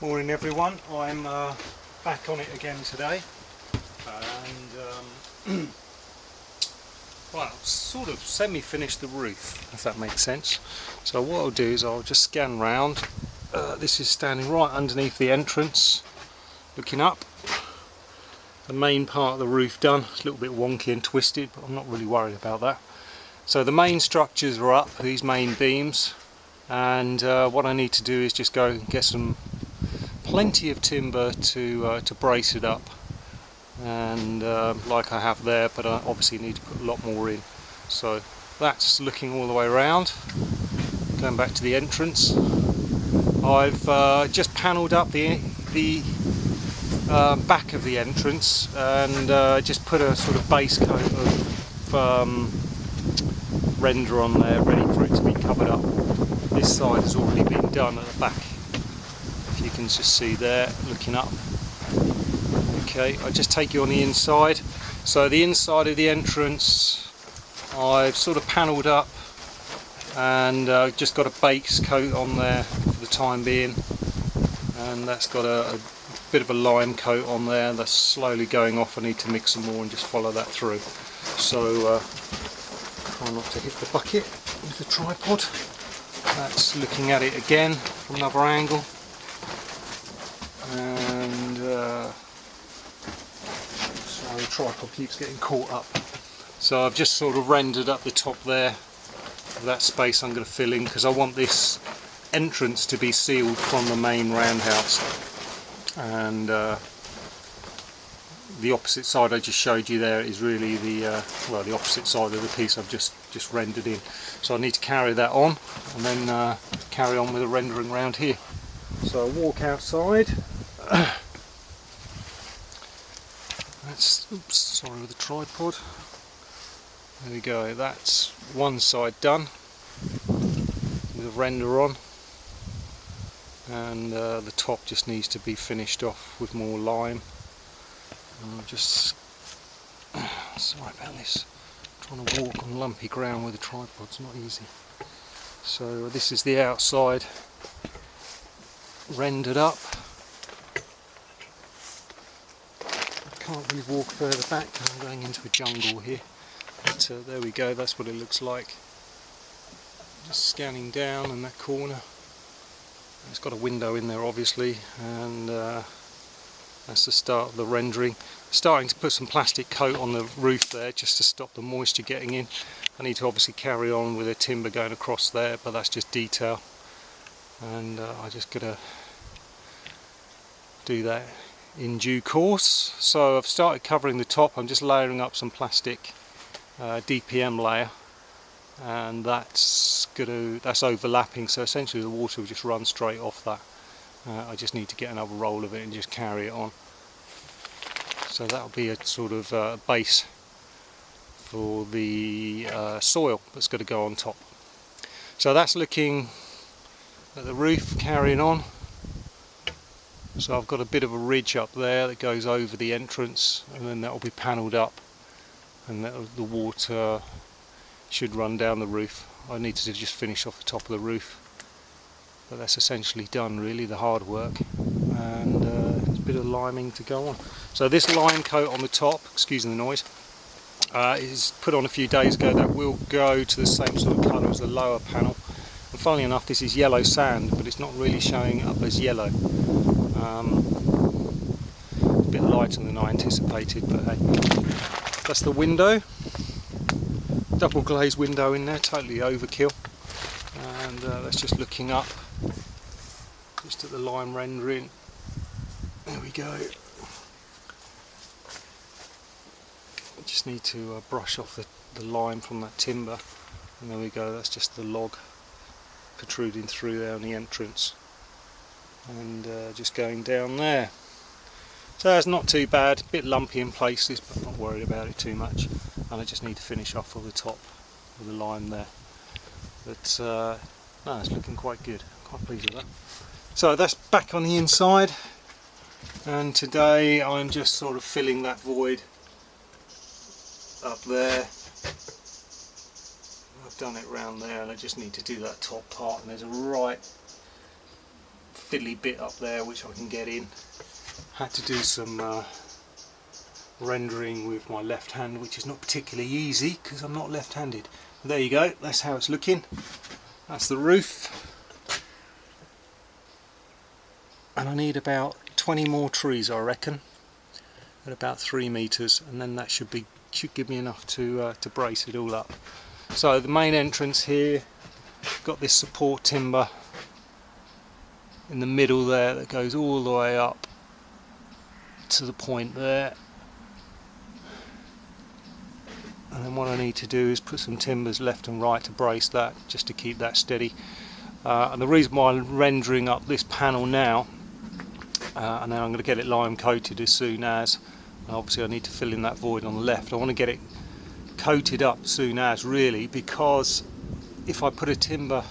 Morning everyone, I'm back on it again today, and well, I've sort of semi-finished the roof, if that makes sense. So what I'll do is I'll just scan round. This is standing right underneath the entrance, looking up. The main part of the roof done. It's a little bit wonky and twisted, but I'm not really worried about that. So the main structures are up, these main beams, and what I need to do is just go and get plenty of timber to brace it up, and like I have there, but I obviously need to put a lot more in. So that's looking all the way around. Going back to the entrance, I've just panelled up the back of the entrance and just put a sort of base coat of render on there, ready for it to be covered up. This side has already been done at the back. You can just see there, looking up. Okay, I'll just take you on the inside. So the inside of the entrance I've sort of panelled up and just got a base coat on there for the time being, and that's got a bit of a lime coat on there. That's slowly going off. I need to mix some more and just follow that through. So try not to hit the bucket with the tripod. That's looking at it again from another angle. And sorry, the tripod keeps getting caught up. So I've just sort of rendered up the top there of that space I'm going to fill in, because I want this entrance to be sealed from the main roundhouse. And the opposite side I just showed you there is really the the opposite side of the piece I've just rendered in. So I need to carry that on and then carry on with the rendering around here. So I'll walk outside. That's, oops, sorry with the tripod. There we go, that's one side done with a render on, and the top just needs to be finished off with more lime. And I'll just, sorry about this, I'm trying to walk on lumpy ground with a tripod, it's not easy. So this is the outside rendered up. Can't really walk further back because I'm going into a jungle here, but there we go, that's what it looks like. Just scanning down in that corner. It's got a window in there obviously, and that's the start of the rendering. Starting to put some plastic coat on the roof there just to stop the moisture getting in. I need to obviously carry on with the timber going across there, but that's just detail, and I just gotta do that in due course. So I've started covering the top. I'm just layering up some plastic DPM layer, and that's overlapping, so essentially the water will just run straight off that. I just need to get another roll of it and just carry it on. So that'll be a sort of base for the soil that's going to go on top. So that's looking at the roof carrying on. So I've got a bit of a ridge up there that goes over the entrance, and then that will be panelled up, and the water should run down the roof. I need to just finish off the top of the roof, but that's essentially done really, the hard work, and there's a bit of liming to go on. So this lime coat on the top, excuse the noise, is put on a few days ago. That will go to the same sort of colour as the lower panel, and funnily enough this is yellow sand, but it's not really showing up as yellow. A bit lighter than I anticipated, but hey. That's the window, double glazed window in there, totally overkill. And that's just looking up, just at the lime rendering. There we go. I just need to brush off the lime from that timber, and there we go, that's just the log protruding through there on the entrance. And just going down there. So that's not too bad, a bit lumpy in places, but not worried about it too much. And I just need to finish off on the top with the lime there. But no, it's looking quite good, quite pleased with that. So that's back on the inside, and today I'm just sort of filling that void up there. I've done it round there, and I just need to do that top part, and there's a right fiddly bit up there which I can get in. Had to do some rendering with my left hand, which is not particularly easy because I'm not left-handed. There you go, that's how it's looking. That's the roof. And I need about 20 more trees, I reckon, at about 3 meters, and then that should give me enough to brace it all up. So the main entrance here, got this support timber in the middle there that goes all the way up to the point there, and then what I need to do is put some timbers left and right to brace that, just to keep that steady. And the reason why I'm rendering up this panel now, and then I'm going to get it lime coated as soon as, obviously I need to fill in that void on the left. I want to get it coated up soon as, really, because if I put a timber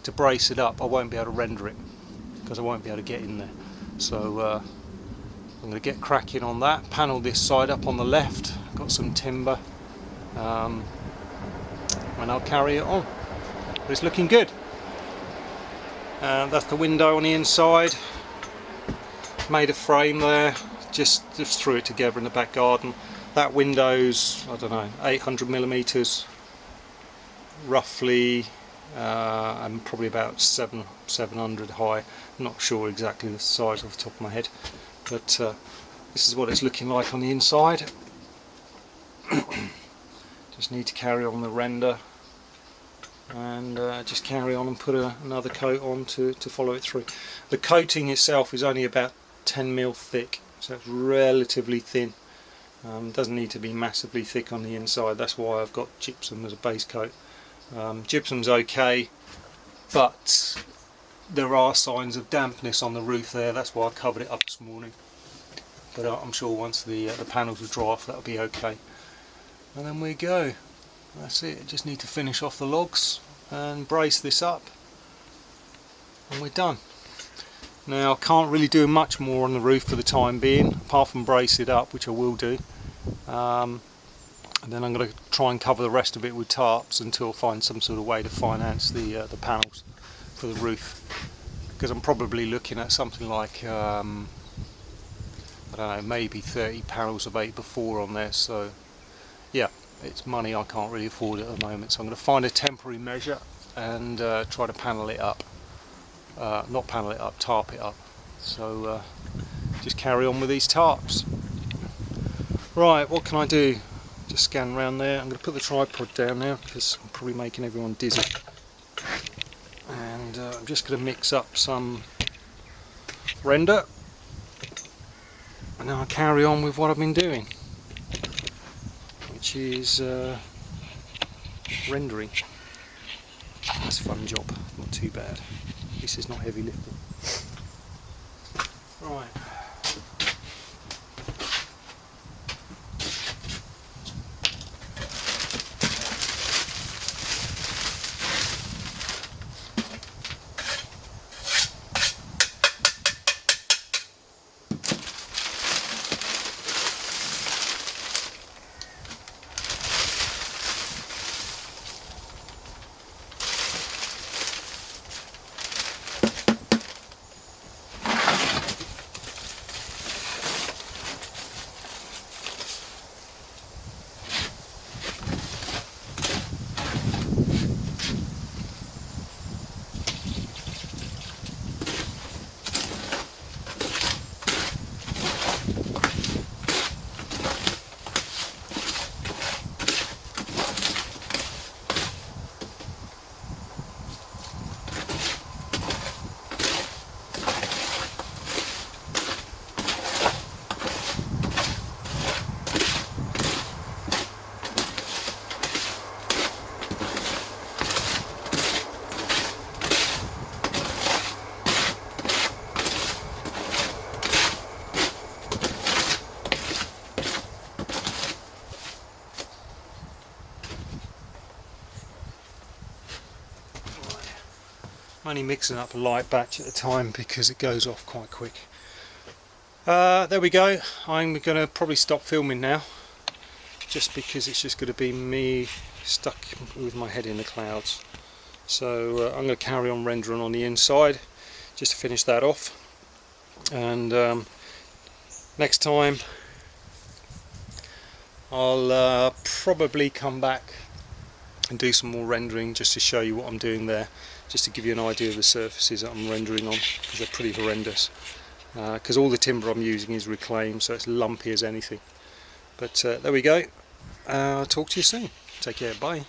to brace it up I won't be able to render it, because I won't be able to get in there. So I'm going to get cracking on that, panel this side up on the left, got some timber, and I'll carry it on. But it's looking good. That's the window on the inside. Made a frame there, just threw it together in the back garden. That window's, I don't know, 800 millimeters roughly, and probably about 700 high. I'm not sure exactly the size off the top of my head, but this is what it's looking like on the inside. Just need to carry on the render and just carry on and put another coat on to follow it through. The coating itself is only about 10 mil thick, so it's relatively thin. Doesn't need to be massively thick on the inside. That's why I've got gypsum as a base coat. Gypsum's okay, but there are signs of dampness on the roof there. That's why I covered it up this morning. But I'm sure once the panels will dry off, that'll be okay. And then we go. That's it. Just need to finish off the logs and brace this up, and we're done. Now I can't really do much more on the roof for the time being, apart from brace it up, which I will do. And then I'm going to try and cover the rest of it with tarps until I find some sort of way to finance the panels for the roof. Because I'm probably looking at something like, I don't know, maybe 30 panels of 8x4 on there. So yeah, it's money I can't really afford at the moment. So I'm going to find a temporary measure and try to panel it up. Not panel it up, tarp it up. So just carry on with these tarps. Right, what can I do? Just scan around there. I'm going to put the tripod down now because I'm probably making everyone dizzy. And I'm just going to mix up some render, and then I'll carry on with what I've been doing, which is rendering. That's a fun job, not too bad. This is not heavy lifting. Right. I'm only mixing up a light batch at a time because it goes off quite quick. There we go. I'm going to probably stop filming now, just because it's just going to be me stuck with my head in the clouds. So I'm going to carry on rendering on the inside, just to finish that off. And next time I'll probably come back and do some more rendering just to show you what I'm doing there, just to give you an idea of the surfaces that I'm rendering on, because they're pretty horrendous. Because all the timber I'm using is reclaimed, so it's lumpy as anything. But there we go. I'll talk to you soon. Take care, bye.